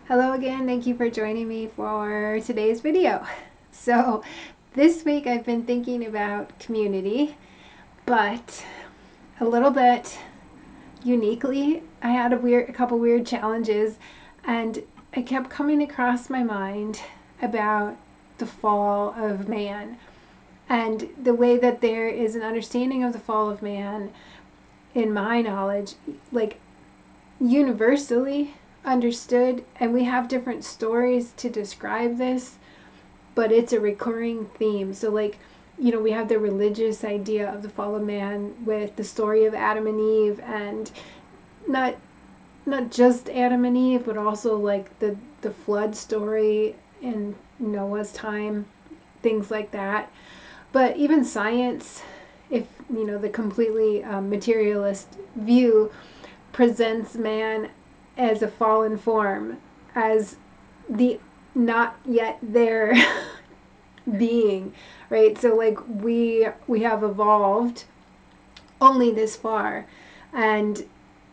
Hello again, thank you for joining me for today's video. So this week I've been thinking about community, but a little bit uniquely. I had a couple weird challenges, and I kept coming across my mind about the fall of man and the way that there is an understanding of the fall of man in my knowledge, like universally understood, and we have different stories to describe this, but it's a recurring theme. So we have the religious idea of the fall of man with the story of Adam and Eve, and not not just Adam and Eve, but also like the flood story in Noah's time, things like that. But even science, if the completely materialist view, presents man as a fallen form, as the not yet there being, right? So like we have evolved only this far, and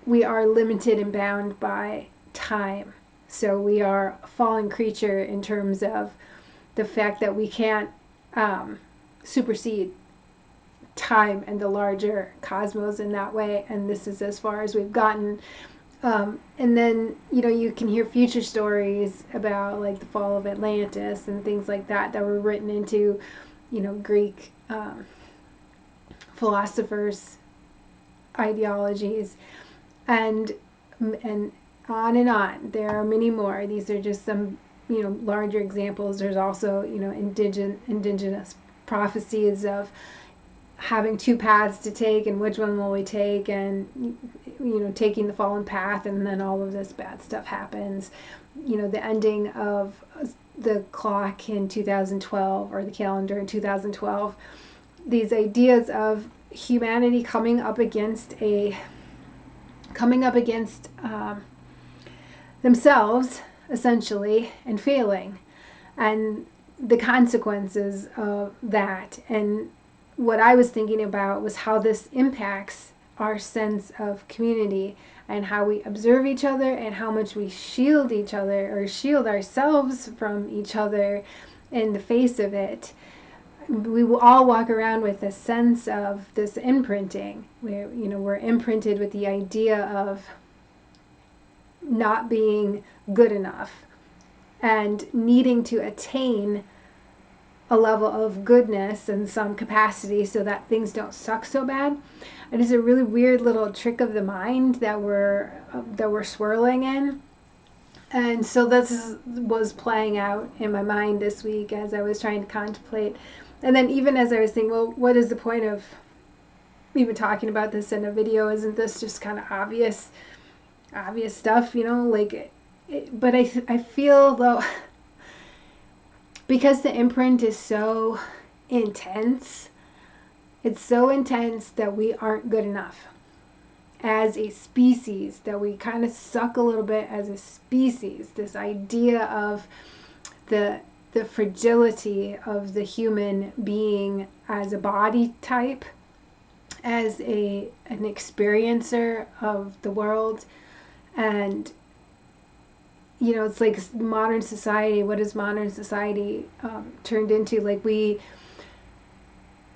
we are limited and bound by time. So we are a fallen creature in terms of the fact that we can't supersede time and the larger cosmos in that way, and this is as far as we've gotten. And then you can hear future stories about like the fall of Atlantis and things like that were written into Greek philosophers' ideologies, and on and on. There are many more. These are just some larger examples. There's also indigenous prophecies of having two paths to take, and which one will we take, and taking the fallen path, and then all of this bad stuff happens. The ending of the clock in 2012, or the calendar in 2012, these ideas of humanity coming up against themselves essentially, and failing, and the consequences of that. And what I was thinking about was how this impacts our sense of community, and how we observe each other, and how much we shield each other, or shield ourselves from each other in the face of it. We will all walk around with a sense of this imprinting, where we're imprinted with the idea of not being good enough and needing to attain a level of goodness in some capacity so that things don't suck so bad. It is a really weird little trick of the mind that we're swirling in. And so this was playing out in my mind this week as I was trying to contemplate. And then even as I was thinking, well, what is the point of even talking about this in a video? Isn't this just kind of obvious stuff, but I feel though, because the imprint is so intense, it's so intense that we aren't good enough as a species, that we kind of suck a little bit as a species. This idea of the fragility of the human being as a body type, as an experiencer of the world. And it's like modern society. What is modern society turned into? Like we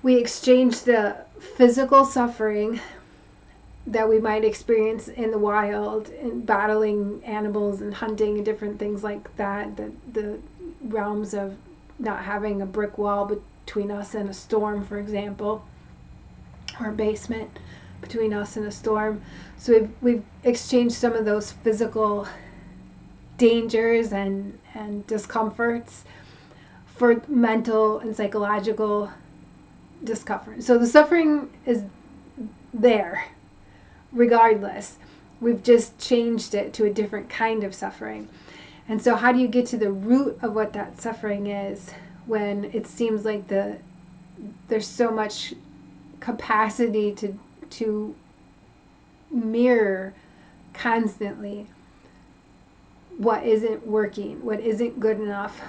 exchange the physical suffering that we might experience in the wild, in battling animals and hunting and different things like that, the realms of not having a brick wall between us and a storm, for example, or a basement between us and a storm. So we've exchanged some of those physical dangers and discomforts for mental and psychological discomfort. So the suffering is there regardless. We've just changed it to a different kind of suffering. And so how do you get to the root of what that suffering is when it seems like there's so much capacity to mirror constantly what isn't working, what isn't good enough,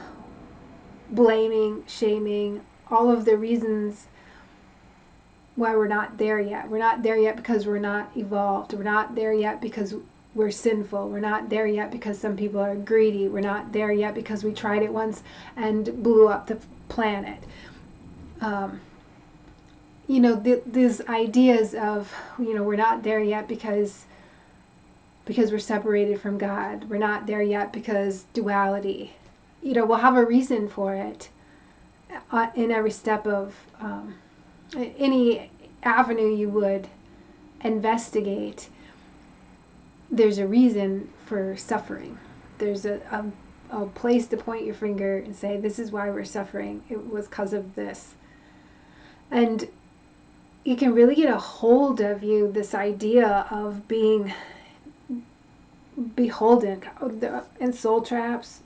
blaming, shaming, all of the reasons why we're not there yet. We're not there yet because we're not evolved. We're not there yet because we're sinful. We're not there yet because some people are greedy. We're not there yet because we tried it once and blew up the planet. These ideas of, we're not there yet because we're separated from God. We're not there yet because duality. We'll have a reason for it in every step of any avenue you would investigate. There's a reason for suffering. There's a place to point your finger and say, this is why we're suffering. It was because of this. And it can really get a hold of you, this idea of being beholden. And soul traps.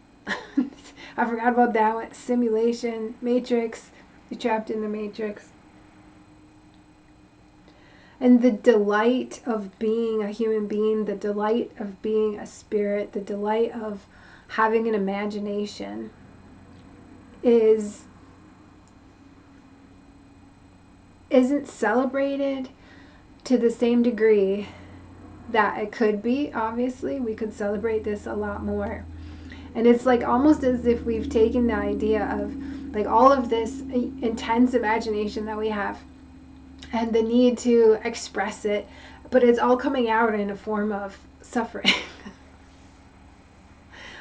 I forgot about that one. Simulation, Matrix. You're trapped in the Matrix. And the delight of being a human being, the delight of being a spirit, the delight of having an imagination isn't celebrated to the same degree that it could be. Obviously, we could celebrate this a lot more. And it's like almost as if we've taken the idea of like all of this intense imagination that we have and the need to express it, but it's all coming out in a form of suffering.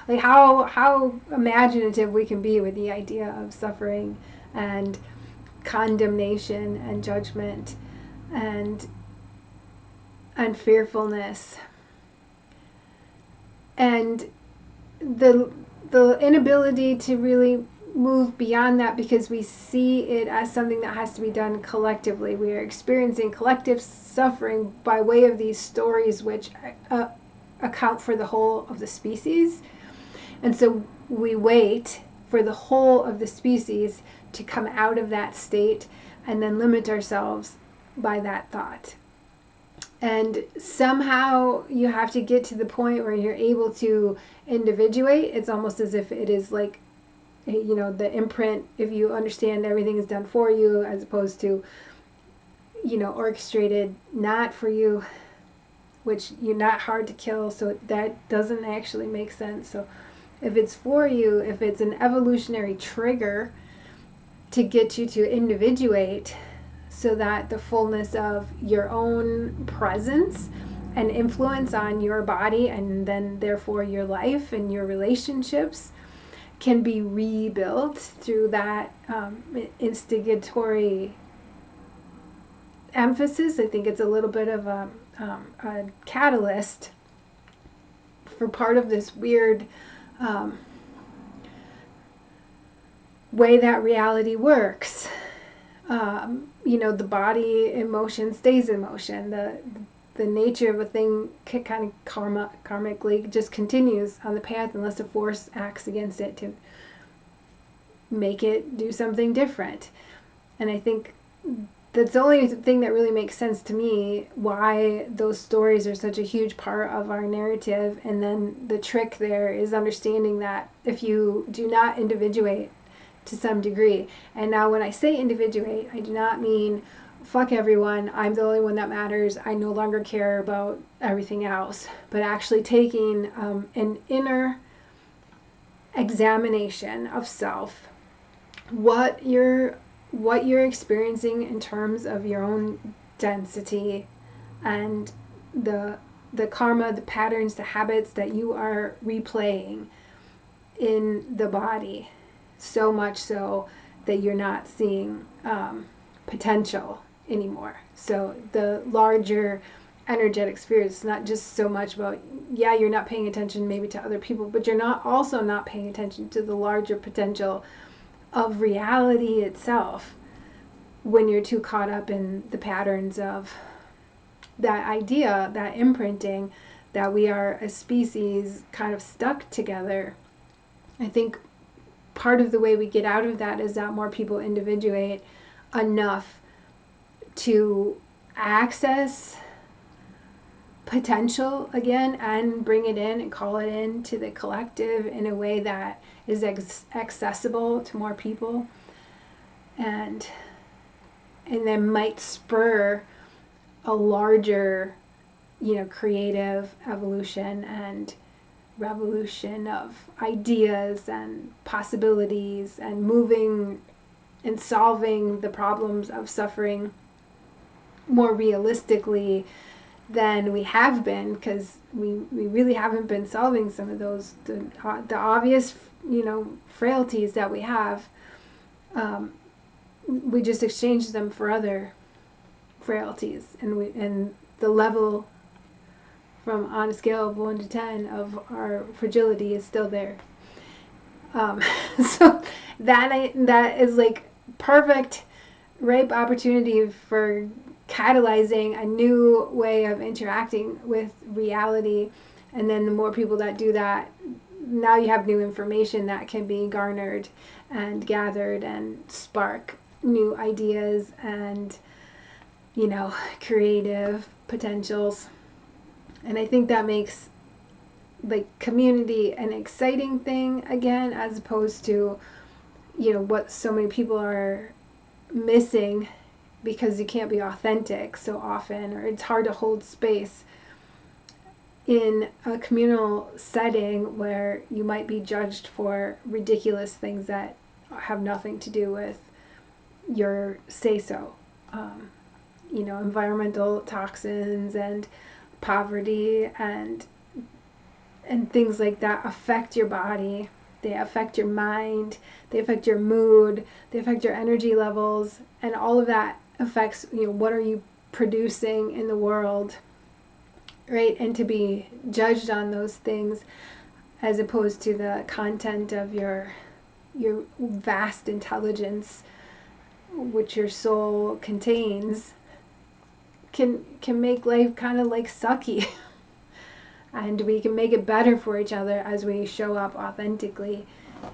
Like how imaginative we can be with the idea of suffering and condemnation and judgment and fearfulness, and the inability to really move beyond that because we see it as something that has to be done collectively. We are experiencing collective suffering by way of these stories which account for the whole of the species. And so we wait for the whole of the species to come out of that state and then limit ourselves by that thought. And somehow you have to get to the point where you're able to individuate. It's almost as if it is like, the imprint, if you understand everything is done for you as opposed to, orchestrated not for you, which you're not hard to kill, so that doesn't actually make sense. So if it's for you, if it's an evolutionary trigger to get you to individuate so that the fullness of your own presence and influence on your body and then therefore your life and your relationships can be rebuilt through that instigatory emphasis. I think it's a little bit of a catalyst for part of this weird way that reality works. The body in motion stays in motion. The nature of a thing kind of karmically just continues on the path unless a force acts against it to make it do something different. And I think that's the only thing that really makes sense to me, why those stories are such a huge part of our narrative. And then the trick there is understanding that if you do not individuate to some degree, and now when I say individuate, I do not mean fuck everyone, I'm the only one that matters, I no longer care about everything else, but actually taking an inner examination of self, what you're experiencing in terms of your own density and the karma, the patterns, the habits that you are replaying in the body, so much so that you're not seeing potential anymore. So the larger energetic sphere is not just so much about, you're not paying attention maybe to other people, but you're not paying attention to the larger potential of reality itself when you're too caught up in the patterns of that idea, that imprinting, that we are a species kind of stuck together. I think part of the way we get out of that is that more people individuate enough to access potential again and bring it in and call it in to the collective in a way that is accessible to more people, and then might spur a larger creative evolution and revolution of ideas and possibilities and moving and solving the problems of suffering more realistically than we have been, because we really haven't been solving some of those the obvious frailties that we have. We just exchange them for other frailties, and the level from on a scale of 1 to 10 of our fragility is still there. So that is like perfect ripe opportunity for catalyzing a new way of interacting with reality. And then the more people that do that, now you have new information that can be garnered and gathered and spark new ideas and creative potentials. And I think that makes like community an exciting thing again, as opposed to what so many people are missing, because you can't be authentic so often, or it's hard to hold space in a communal setting where you might be judged for ridiculous things that have nothing to do with your say-so. Environmental toxins and poverty and things like that affect your body. They affect your mind. They affect your mood. They affect your energy levels, and all of that affects what are you producing in the world, right? And to be judged on those things as opposed to the content of your vast intelligence, which your soul contains, can make life kind of like sucky. And we can make it better for each other as we show up authentically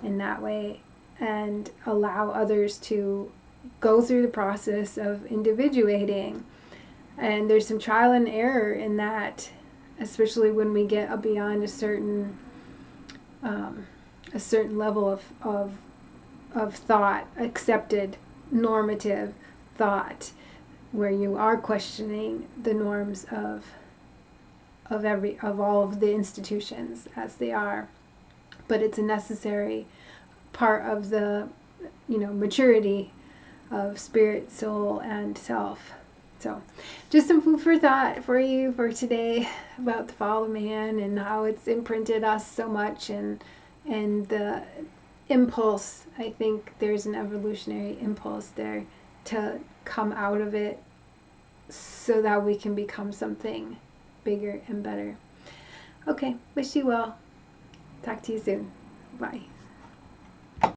in that way and allow others to go through the process of individuating. And there's some trial and error in that, especially when we get beyond a certain level of thought, accepted normative thought, where you are questioning the norms of all of the institutions as they are. But it's a necessary part of the maturity of spirit, soul, and self. So just some food for thought for you for today about the fall of man and how it's imprinted us so much, and the impulse. I think there's an evolutionary impulse there to come out of it so that we can become something bigger and better. Okay, wish you well. Talk to you soon. Bye.